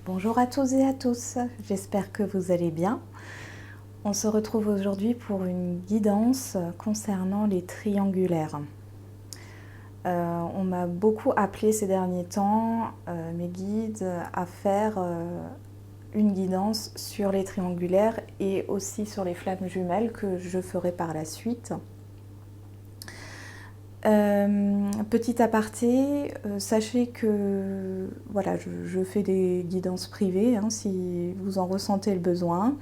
Bonjour à tous et à tous, j'espère que vous allez bien. On se retrouve aujourd'hui pour une guidance concernant les triangulaires. On m'a beaucoup appelé ces derniers temps, mes guides, à faire une guidance sur les triangulaires et aussi sur les flammes jumelles que je ferai par la suite. Petit aparté, sachez que voilà, je fais des guidances privées hein, si vous en ressentez le besoin,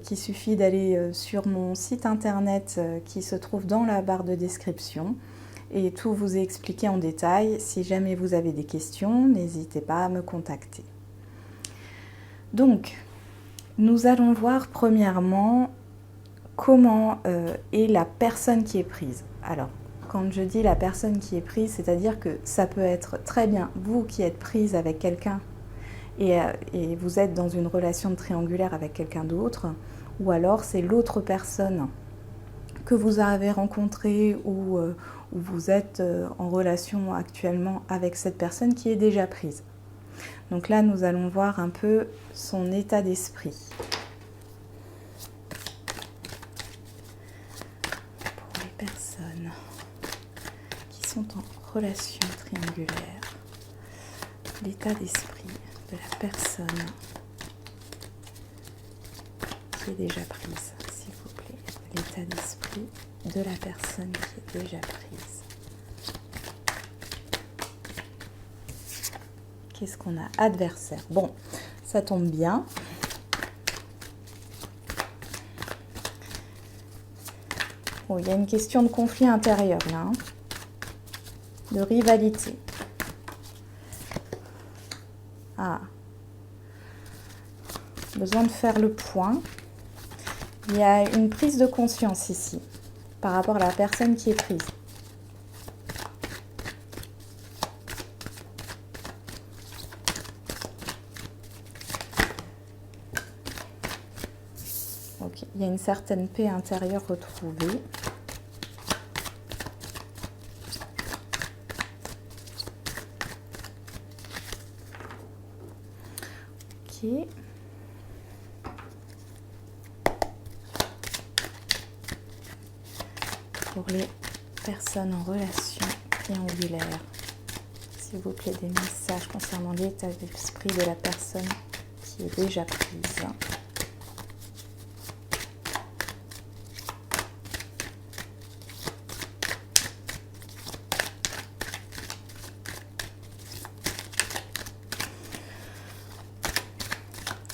qu'il suffit d'aller sur mon site internet qui se trouve dans la barre de description et tout vous est expliqué en détail. Si jamais vous avez des questions, n'hésitez pas à me contacter. Donc, nous allons voir premièrement comment est la personne qui est prise. Alors, quand je dis la personne qui est prise, c'est-à-dire que ça peut être très bien vous qui êtes prise avec quelqu'un et vous êtes dans une relation triangulaire avec quelqu'un d'autre, ou alors c'est l'autre personne que vous avez rencontrée ou vous êtes en relation actuellement avec cette personne qui est déjà prise. Donc là, nous allons voir un peu son état d'esprit. Pour les personnes qui sont en relation triangulaire, l'état d'esprit de la personne qui est déjà prise, s'il vous plaît. L'état d'esprit de la personne qui est déjà prise. Qu'est-ce qu'on a? Adversaire. Bon, ça tombe bien. Bon, il y a une question de conflit intérieur là, hein, de rivalité. Ah. Besoin de faire le point. Il y a une prise de conscience ici, par rapport à la personne qui est prise. Ok, il y a une certaine paix intérieure retrouvée. Ok. Pour les personnes en relation triangulaire, s'il vous plaît, des messages concernant l'état d'esprit de la personne qui est déjà prise.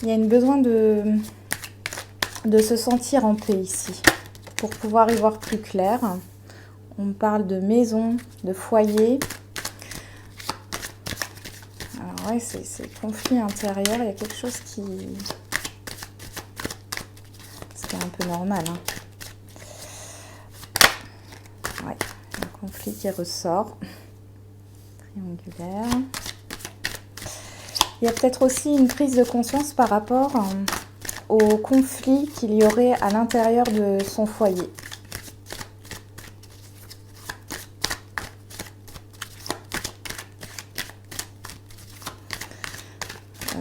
Il y a un besoin de se sentir en paix ici. Pour pouvoir y voir plus clair, on parle de maison, de foyer. Alors ouais, c'est conflit intérieur, il y a quelque chose qui... C'est un peu normal. Hein. Ouais, un conflit qui ressort. Triangulaire. Il y a peut-être aussi une prise de conscience par rapport au conflit qu'il y aurait à l'intérieur de son foyer. Il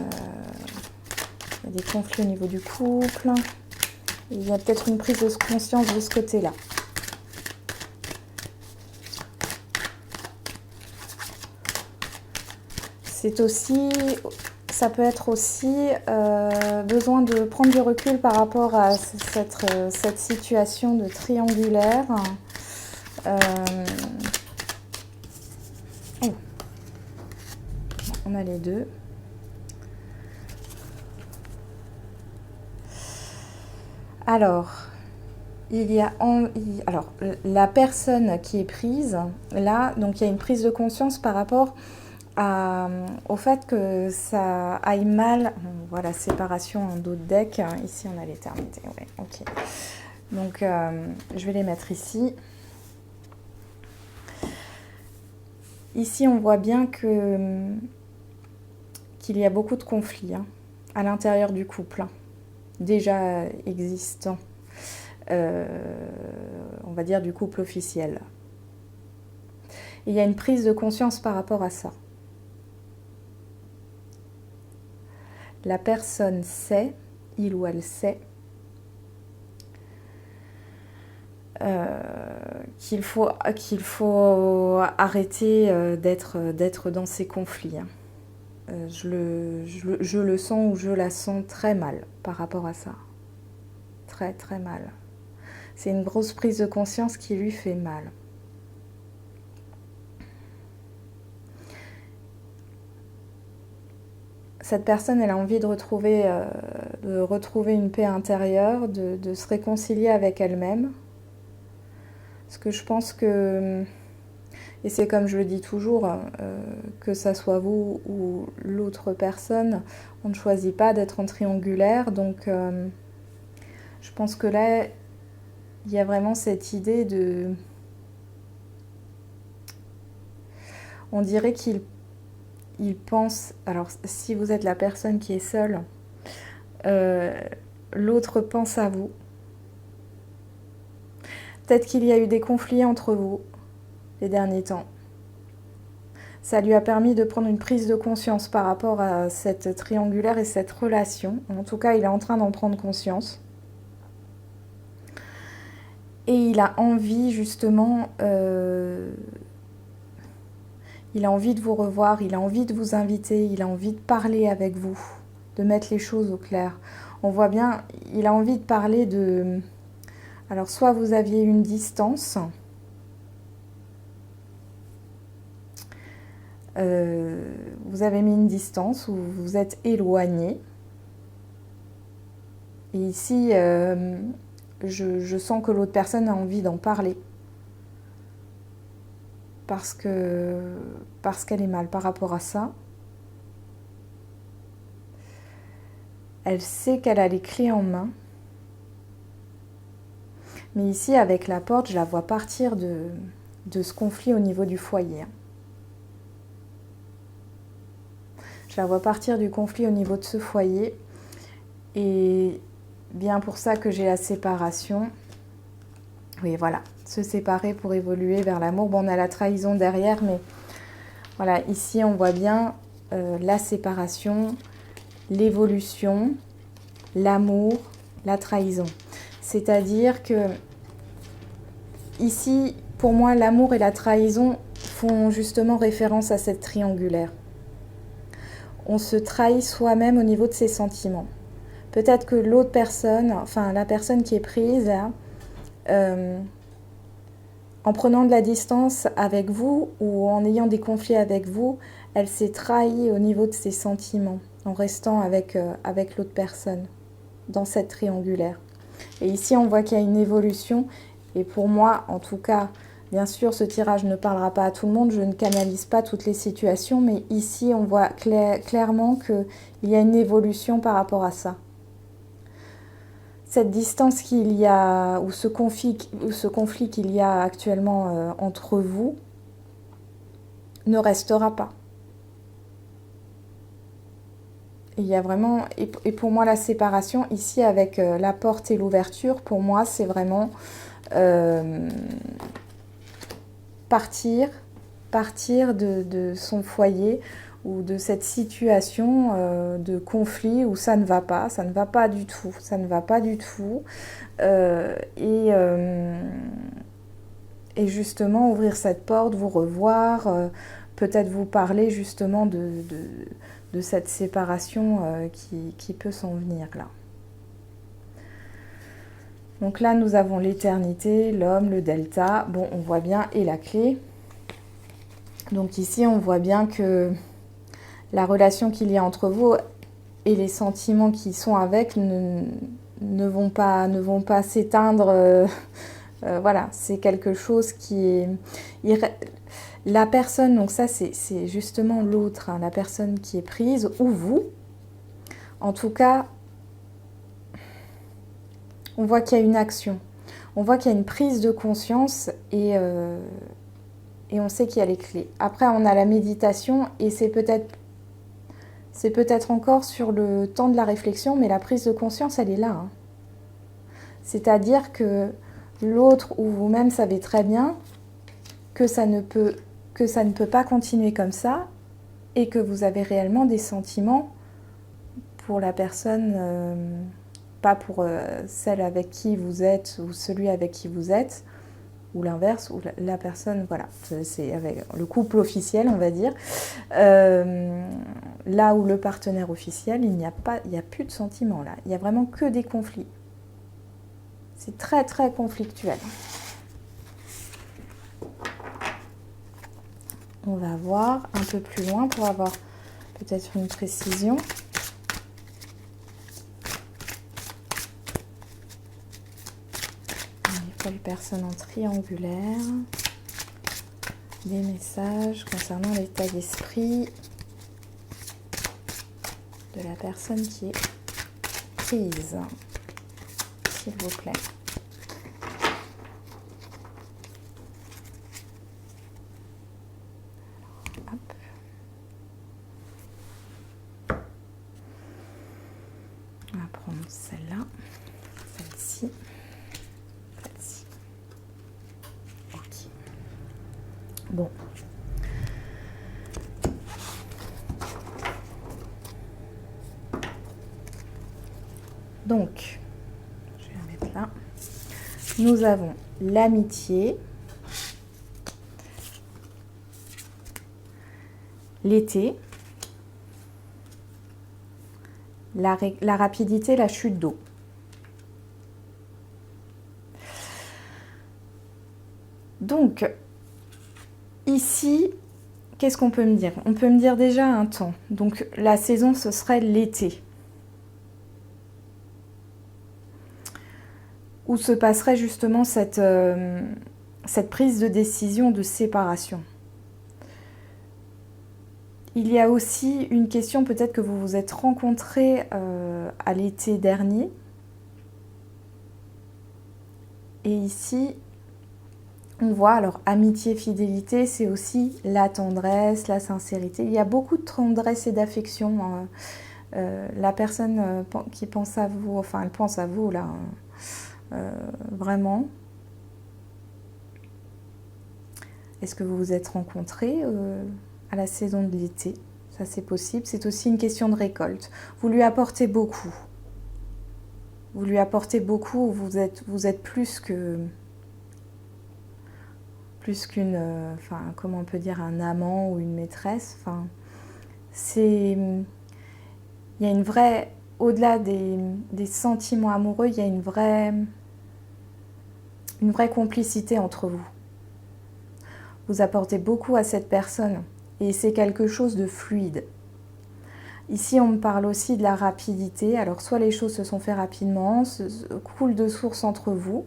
y a des conflits au niveau du couple. Il y a peut-être une prise de conscience de ce côté-là. C'est aussi... Ça peut être aussi besoin de prendre du recul par rapport à cette situation de triangulaire. Oh. On a les deux. Alors, la personne qui est prise, là, donc il y a une prise de conscience par rapport au fait que ça aille mal. Voilà, séparation en dos de deck. Ici, on a l'éternité. Ouais, ok. Donc, je vais les mettre ici. Ici, on voit bien qu'il y a beaucoup de conflits hein, à l'intérieur du couple, hein, déjà existant. On va dire du couple officiel. Il y a une prise de conscience par rapport à ça. la personne sait, il ou elle sait, qu'il faut arrêter d'être dans ces conflits. Hein. Je le sens ou je la sens très mal par rapport à ça. Très très mal. C'est une grosse prise de conscience qui lui fait mal. Cette personne, elle a envie de retrouver une paix intérieure, de se réconcilier avec elle-même. Parce que je pense que, et c'est comme je le dis toujours, que ça soit vous ou l'autre personne, on ne choisit pas d'être en triangulaire. Donc, je pense que là, il y a vraiment cette idée de... On dirait qu'il pense... Alors, si vous êtes la personne qui est seule, l'autre pense à vous. Peut-être qu'il y a eu des conflits entre vous les derniers temps. Ça lui a permis de prendre une prise de conscience par rapport à cette triangulaire et cette relation. En tout cas, il est en train d'en prendre conscience. Et il a envie justement... il a envie de vous revoir, il a envie de vous inviter, il a envie de parler avec vous, de mettre les choses au clair. On voit bien, il a envie de parler de... Alors, soit vous aviez une distance, vous avez mis une distance ou vous vous êtes éloigné. Et ici, je sens que l'autre personne a envie d'en parler. Parce qu'elle est mal par rapport à ça. Elle sait qu'elle a les clés en main. Mais ici, avec la porte, je la vois partir de ce conflit au niveau du foyer. Je la vois partir du conflit au niveau de ce foyer. Et bien pour ça que j'ai la séparation. Oui, voilà. Se séparer pour évoluer vers l'amour. Bon, on a la trahison derrière, mais voilà, ici, on voit bien la séparation, l'évolution, l'amour, la trahison. C'est-à-dire que ici, pour moi, l'amour et la trahison font justement référence à cette triangulaire. On se trahit soi-même au niveau de ses sentiments. Peut-être que l'autre personne, enfin la personne qui est prise, en prenant de la distance avec vous ou en ayant des conflits avec vous, elle s'est trahie au niveau de ses sentiments, en restant avec l'autre personne, dans cette triangulaire. Et ici, on voit qu'il y a une évolution. Et pour moi, en tout cas, bien sûr, ce tirage ne parlera pas à tout le monde. Je ne canalise pas toutes les situations. Mais ici, on voit clairement qu'il y a une évolution par rapport à ça. Cette distance qu'il y a, ou ce conflit qu'il y a actuellement entre vous, ne restera pas. Il y a vraiment, et pour moi la séparation ici avec la porte et l'ouverture, pour moi c'est vraiment partir de son foyer ou de cette situation de conflit où ça ne va pas du tout, et justement ouvrir cette porte, vous revoir, peut-être vous parler justement de cette séparation qui peut s'en venir là. Donc là, nous avons l'éternité, l'homme, le delta. Bon, on voit bien, et la clé. Donc ici, on voit bien que la relation qu'il y a entre vous et les sentiments qui sont avec ne vont pas s'éteindre. Voilà, c'est quelque chose qui est... La personne, donc ça c'est justement l'autre, hein, la personne qui est prise, ou vous. En tout cas, on voit qu'il y a une action. On voit qu'il y a une prise de conscience et on sait qu'il y a les clés. Après, on a la méditation et c'est peut-être encore sur le temps de la réflexion, mais la prise de conscience, elle est là. Hein. C'est-à-dire que l'autre ou vous-même savez très bien que ça ne peut pas continuer comme ça et que vous avez réellement des sentiments pour la personne, pas pour celle avec qui vous êtes ou celui avec qui vous êtes, ou l'inverse, ou la personne, voilà, c'est avec le couple officiel, on va dire. Là où le partenaire officiel, il n'y a plus de sentiments là, il n'y a vraiment que des conflits. C'est très très conflictuel. On va voir un peu plus loin pour avoir peut-être une précision. Pour les personnes en triangulaire, des messages concernant l'état d'esprit de la personne qui est prise, s'il vous plaît. Hop. On va prendre celle-là, celle-ci. Bon. Donc, je vais la mettre là. Nous avons l'amitié, l'été, la rapidité, la chute d'eau. Donc, ici, qu'est-ce qu'on peut me dire? On peut me dire déjà un temps. Donc, la saison, ce serait l'été. Où se passerait justement cette prise de décision de séparation. Il y a aussi une question, peut-être que vous vous êtes rencontrés à l'été dernier. Et ici, on voit, alors, amitié, fidélité, c'est aussi la tendresse, la sincérité. Il y a beaucoup de tendresse et d'affection. La personne qui pense à vous, enfin, elle pense à vous, là, vraiment. Est-ce que vous vous êtes rencontrés à la saison de l'été? Ça, c'est possible. C'est aussi une question de récolte. Vous lui apportez beaucoup. Vous lui apportez beaucoup. Vous êtes plus qu'une, enfin, comment on peut dire, un amant ou une maîtresse. Enfin, il y a une vraie, au-delà des sentiments amoureux, il y a une vraie complicité entre vous. Vous apportez beaucoup à cette personne et c'est quelque chose de fluide. Ici, on me parle aussi de la rapidité. Alors, soit les choses se sont faites rapidement, coulent de source entre vous,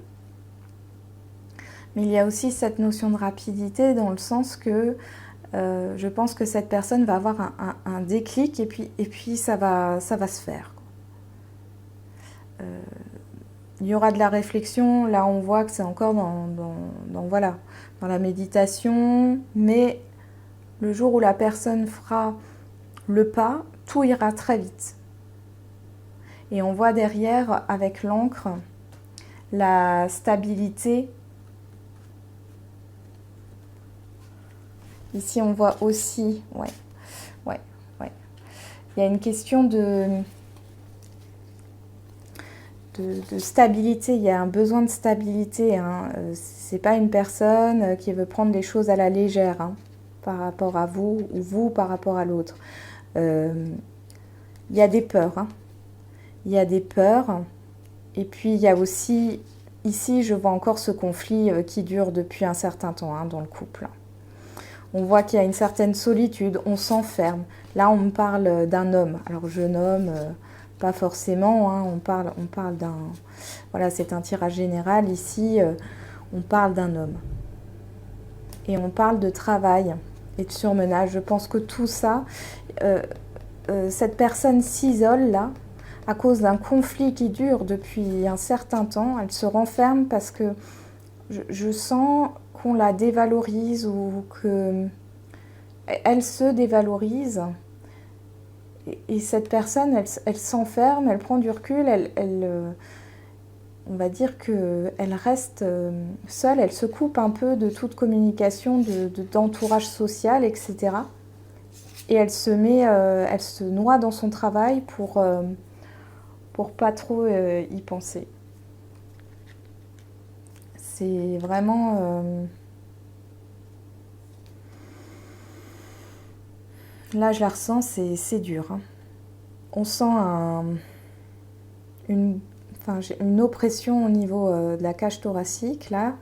mais il y a aussi cette notion de rapidité dans le sens que je pense que cette personne va avoir un déclic et puis ça va se faire. Il y aura de la réflexion, là on voit que c'est encore dans la méditation, mais le jour où la personne fera le pas, tout ira très vite. Et on voit derrière, avec l'encre, la stabilité. Ici, on voit aussi, ouais. Il y a une question de stabilité, il y a un besoin de stabilité. Hein. C'est pas une personne qui veut prendre les choses à la légère hein, par rapport à vous ou vous par rapport à l'autre. Il y a des peurs. Hein. Il y a des peurs. Et puis il y a aussi, ici je vois encore ce conflit qui dure depuis un certain temps hein, dans le couple. On voit qu'il y a une certaine solitude, on s'enferme. Là on me parle d'un homme. Alors jeune homme... pas forcément, hein, on parle d'un... Voilà, c'est un tirage général. Ici, on parle d'un homme. Et on parle de travail et de surmenage. Je pense que tout ça, cette personne s'isole là, à cause d'un conflit qui dure depuis un certain temps. Elle se renferme parce que je sens qu'on la dévalorise ou qu'elle se dévalorise. Et cette personne, elle s'enferme, elle prend du recul, on va dire qu'elle reste seule, elle se coupe un peu de toute communication, d'entourage social, etc. et elle se noie dans son travail pour pas trop y penser. C'est vraiment... là, je la ressens, c'est dur. Hein. On sent une oppression au niveau de la cage thoracique, là,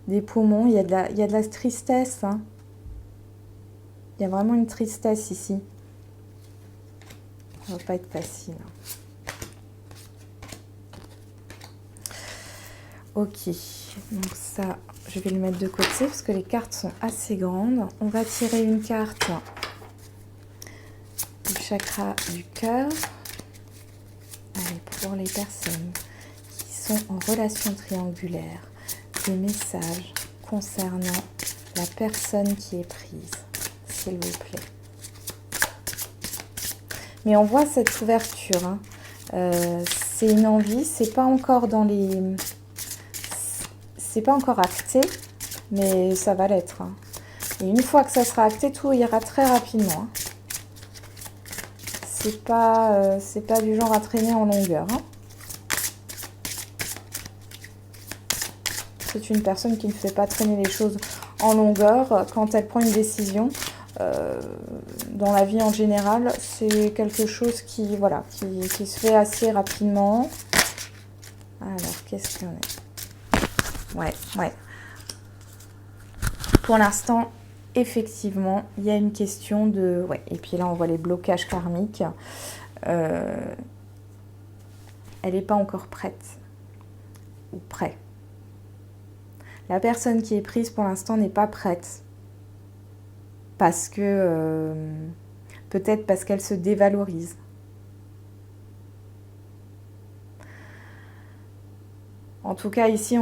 des poumons. Il y a de la tristesse. Hein. Il y a vraiment une tristesse ici. Ça va pas être facile. Ok, donc ça, je vais le mettre de côté parce que les cartes sont assez grandes. On va tirer une carte du chakra du cœur. Allez, pour les personnes qui sont en relation triangulaire, des messages concernant la personne qui est prise, s'il vous plaît. Mais on voit cette ouverture. Hein. C'est une envie, c'est pas encore dans les... C'est pas encore acté, mais ça va l'être. Hein. Et une fois que ça sera acté, tout ira très rapidement. Hein. C'est pas du genre à traîner en longueur. Hein. C'est une personne qui ne fait pas traîner les choses en longueur quand elle prend une décision. Dans la vie en général, c'est quelque chose qui se fait assez rapidement. Alors, qu'est-ce qu'il y en a ? Ouais. Pour l'instant, effectivement, il y a une question de... Ouais, et puis là, on voit les blocages karmiques. Elle n'est pas encore prête. Ou prêt. La personne qui est prise, pour l'instant, n'est pas prête. Parce que... peut-être parce qu'elle se dévalorise. En tout cas, ici,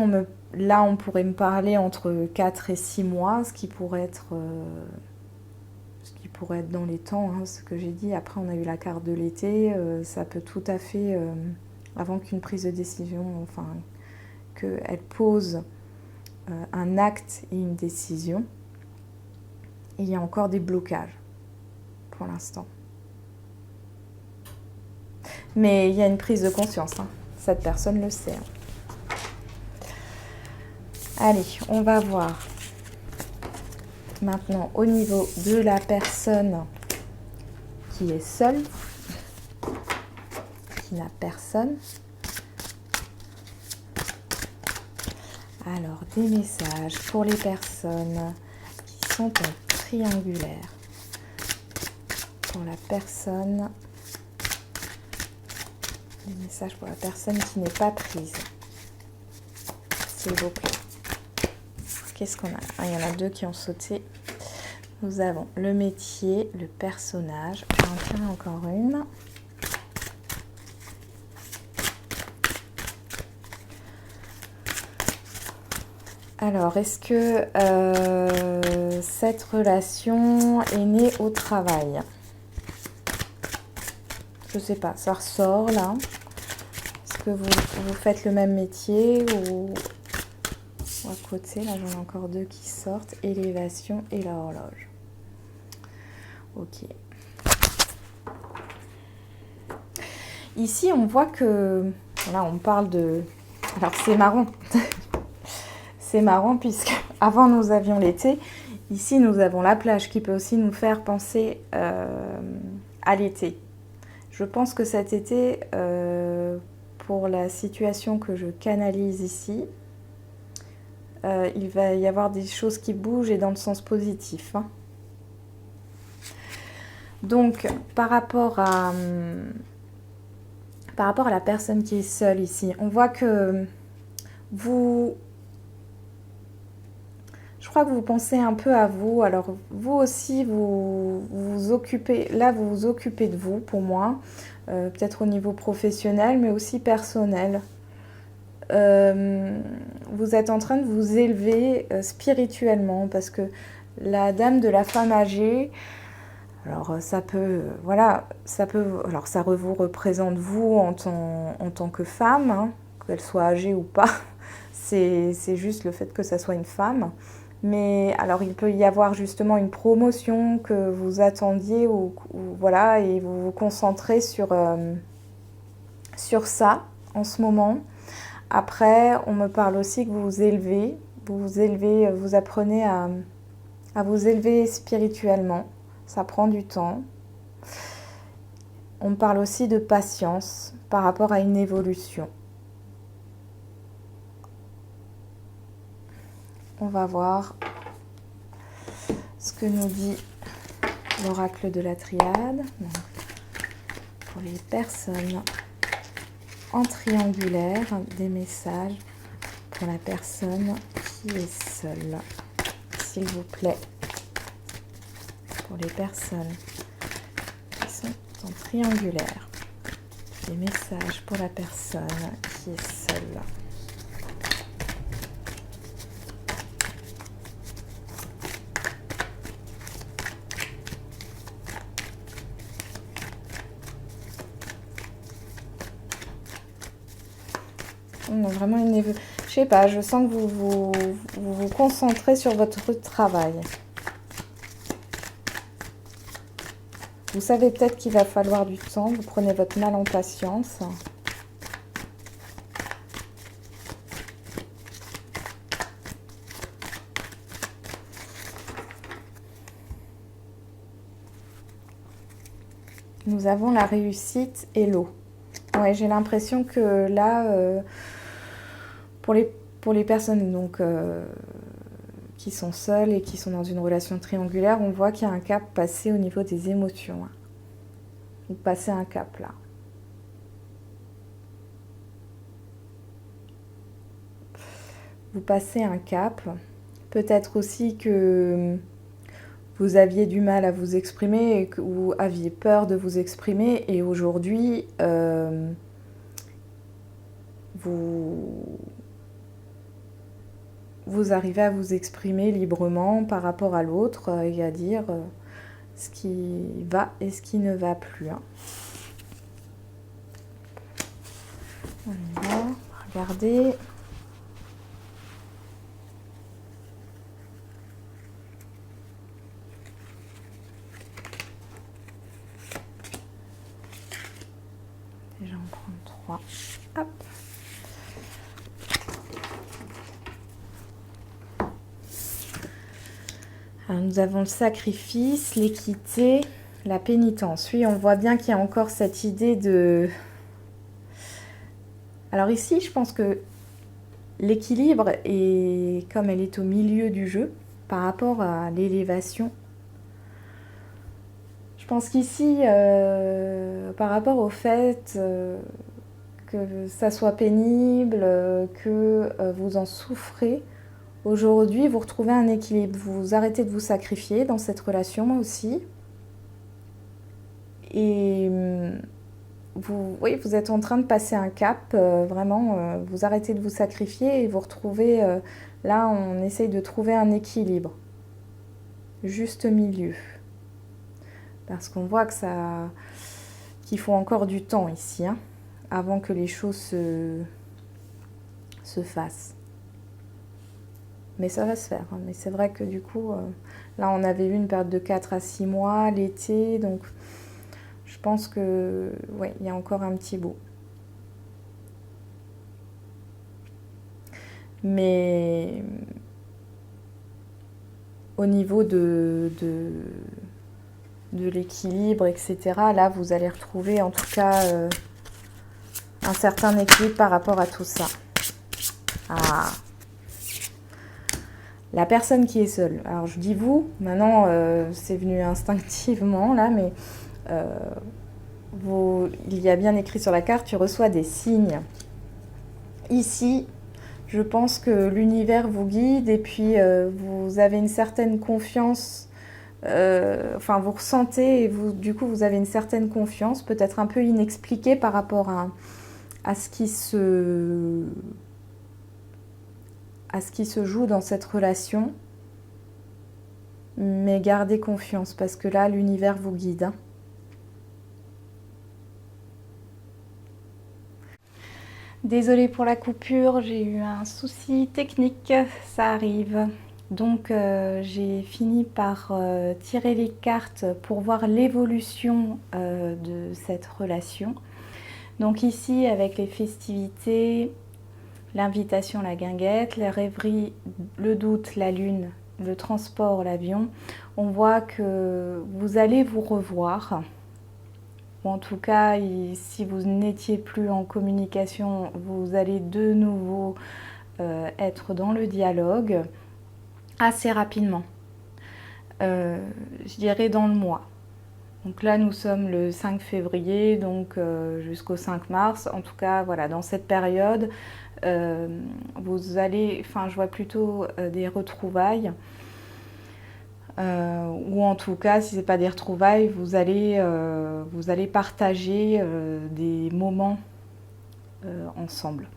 là, on pourrait me parler entre 4 et 6 mois, ce qui pourrait être dans les temps, hein, ce que j'ai dit. Après, on a eu la carte de l'été, ça peut tout à fait, avant qu'une prise de décision, enfin, qu'elle pose un acte et une décision, il y a encore des blocages, pour l'instant. Mais il y a une prise de conscience, hein. Cette personne le sait. Hein. Allez, on va voir maintenant au niveau de la personne qui est seule, qui n'a personne. Alors, des messages pour les personnes qui sont en triangulaire. Pour la personne, des messages pour la personne qui n'est pas prise. S'il vous plaît. Qu'est-ce qu'on a? Ah, il y en a 2 qui ont sauté. Nous avons le métier, le personnage. Je vais en tirer encore une. Alors, est-ce que cette relation est née au travail? Je ne sais pas, ça ressort là. Est-ce que vous faites le même métier ou à côté? Là, j'en ai encore 2 qui sortent. Élévation et l'horloge. Ok. Ici, on voit que... Là, on parle de... Alors, c'est marrant. C'est marrant puisque avant, nous avions l'été. Ici, nous avons la plage qui peut aussi nous faire penser à l'été. Je pense que cet été, pour la situation que je canalise ici, il va y avoir des choses qui bougent et dans le sens positif. Hein. Donc, par rapport à la personne qui est seule ici, on voit que vous... Je crois que vous pensez un peu à vous. Alors, vous aussi, vous vous occupez... Là, vous vous occupez de vous, pour moi. Peut-être au niveau professionnel, mais aussi personnel. Vous êtes en train de vous élever spirituellement parce que la dame de la femme âgée, alors ça peut, voilà, alors ça vous représente vous en tant que femme, hein, qu'elle soit âgée ou pas, c'est juste le fait que ça soit une femme, Mais alors il peut y avoir justement une promotion que vous attendiez ou voilà, et vous vous concentrez sur ça en ce moment. Après, on me parle aussi que vous apprenez à vous élever spirituellement. Ça prend du temps. On me parle aussi de patience par rapport à une évolution. On va voir ce que nous dit l'oracle de la triade. Donc, pour les personnes en triangulaire, des messages pour la personne qui est seule. S'il vous plaît, pour les personnes qui sont en triangulaire, des messages pour la personne qui est seule. On a vraiment une je sais pas, je sens que vous concentrez sur votre travail. Vous savez peut-être qu'il va falloir du temps, vous prenez votre mal en patience. Nous avons la réussite et l'eau. Ouais, j'ai l'impression que là, pour les personnes donc, qui sont seules et qui sont dans une relation triangulaire, on voit qu'il y a un cap passé au niveau des émotions. Vous passez un cap là. Vous passez un cap. Peut-être aussi que vous aviez du mal à vous exprimer et que vous aviez peur de vous exprimer. Et aujourd'hui, vous arrivez à vous exprimer librement par rapport à l'autre et à dire ce qui va et ce qui ne va plus. On y va, regardez. Déjà en prendre 3. Hop. Alors, nous avons le sacrifice, l'équité, la pénitence. Oui, on voit bien qu'il y a encore cette idée de... Alors ici, je pense que l'équilibre est comme elle est au milieu du jeu par rapport à l'élévation. Je pense qu'ici, par rapport au fait que ça soit pénible, que vous en souffrez, aujourd'hui, vous retrouvez un équilibre. Vous arrêtez de vous sacrifier dans cette relation aussi. Et oui, vous êtes en train de passer un cap, vraiment, vous arrêtez de vous sacrifier et vous retrouvez, là, on essaye de trouver un équilibre. Juste milieu. Parce qu'on voit que qu'il faut encore du temps ici, avant que les choses se fassent. Mais ça va se faire. Mais c'est vrai que du coup, là on avait eu une période de 4 à 6 mois, l'été, donc je pense que ouais, il y a encore un petit bout. Mais au niveau de l'équilibre, etc., là vous allez retrouver en tout cas un certain équilibre par rapport à tout ça. Ah. La personne qui est seule. Alors je dis vous, maintenant c'est venu instinctivement là, mais il y a bien écrit sur la carte, tu reçois des signes. Ici, je pense que l'univers vous guide et puis vous avez une certaine confiance, enfin vous ressentez et du coup vous avez une certaine confiance, peut-être un peu inexpliquée par rapport à ce qui se joue dans cette relation, mais gardez confiance parce que là l'univers vous guide. Désolée pour la coupure, j'ai eu un souci technique, ça arrive. Donc j'ai fini par tirer les cartes pour voir l'évolution de cette relation. Donc ici, avec les festivités, l'invitation, la guinguette, les rêveries, le doute, la lune, le transport, l'avion, on voit que vous allez vous revoir. Ou en tout cas, si vous n'étiez plus en communication, vous allez de nouveau être dans le dialogue assez rapidement. Je dirais dans le mois. Donc là, nous sommes le 5 février, donc jusqu'au 5 mars. En tout cas, voilà, dans cette période, vous allez, enfin, je vois plutôt des retrouvailles. Ou en tout cas, si ce n'est pas des retrouvailles, vous allez partager des moments ensemble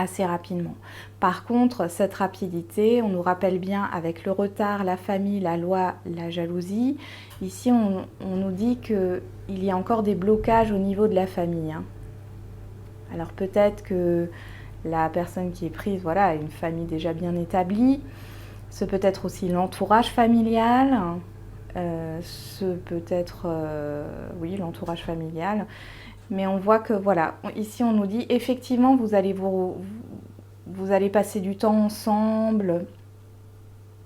assez rapidement. Par contre, cette rapidité, on nous rappelle bien avec le retard, la famille, la loi, la jalousie. Ici, on nous dit qu'il y a encore des blocages au niveau de la famille. Alors peut-être que la personne qui est prise, voilà, a une famille déjà bien établie. Ce peut être aussi l'entourage familial. Ce peut être, oui, l'entourage familial. Mais on voit que voilà, ici on nous dit effectivement vous allez passer du temps ensemble,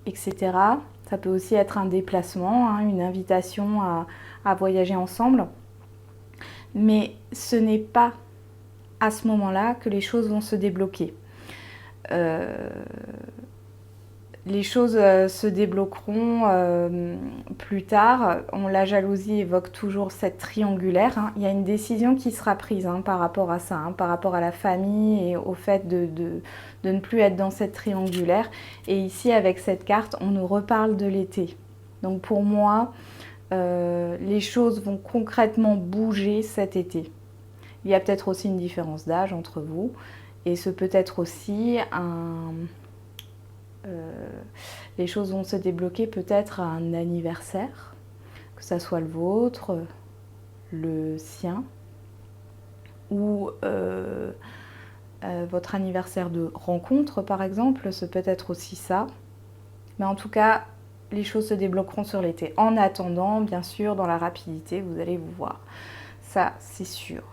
etc. Ça peut aussi être un déplacement, une invitation à voyager ensemble. Mais ce n'est pas à ce moment-là que les choses vont se débloquer. Les choses se débloqueront plus tard. La jalousie évoque toujours cette triangulaire. Il y a une décision qui sera prise par rapport à ça, par rapport à la famille et au fait de ne plus être dans cette triangulaire. Et ici, avec cette carte, on nous reparle de l'été. Donc pour moi, les choses vont concrètement bouger cet été. Il y a peut-être aussi une différence d'âge entre vous. Et ce peut être aussi les choses vont se débloquer peut-être à un anniversaire, que ça soit le vôtre, le sien, ou votre anniversaire de rencontre par exemple, ce peut être aussi ça. Mais en tout cas, les choses se débloqueront sur l'été. En attendant, bien sûr, dans la rapidité, vous allez vous voir. Ça, c'est sûr.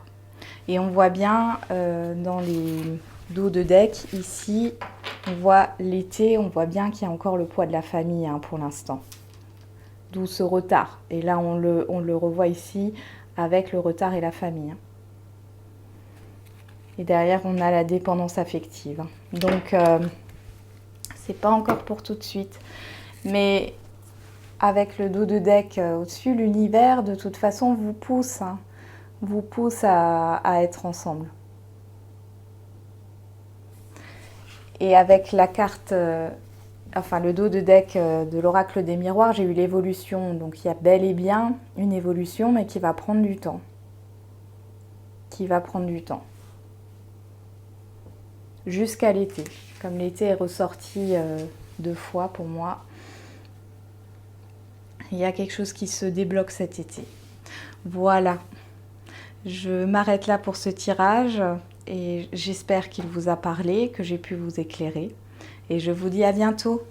Et on voit bien dans les dos de deck, ici, on voit l'été, on voit bien qu'il y a encore le poids de la famille pour l'instant. D'où ce retard. Et là, on le revoit ici avec le retard et la famille. Et derrière, on a la dépendance affective. Donc, c'est pas encore pour tout de suite. Mais avec le dos de deck au-dessus, l'univers, de toute façon, vous pousse à être ensemble. Et avec la carte, le dos de deck de l'oracle des miroirs, j'ai eu l'évolution. Donc il y a bel et bien une évolution, mais qui va prendre du temps. Jusqu'à l'été. Comme l'été est ressorti 2 fois pour moi, il y a quelque chose qui se débloque cet été. Voilà. Je m'arrête là pour ce tirage. Et j'espère qu'il vous a parlé, que j'ai pu vous éclairer. Et je vous dis à bientôt.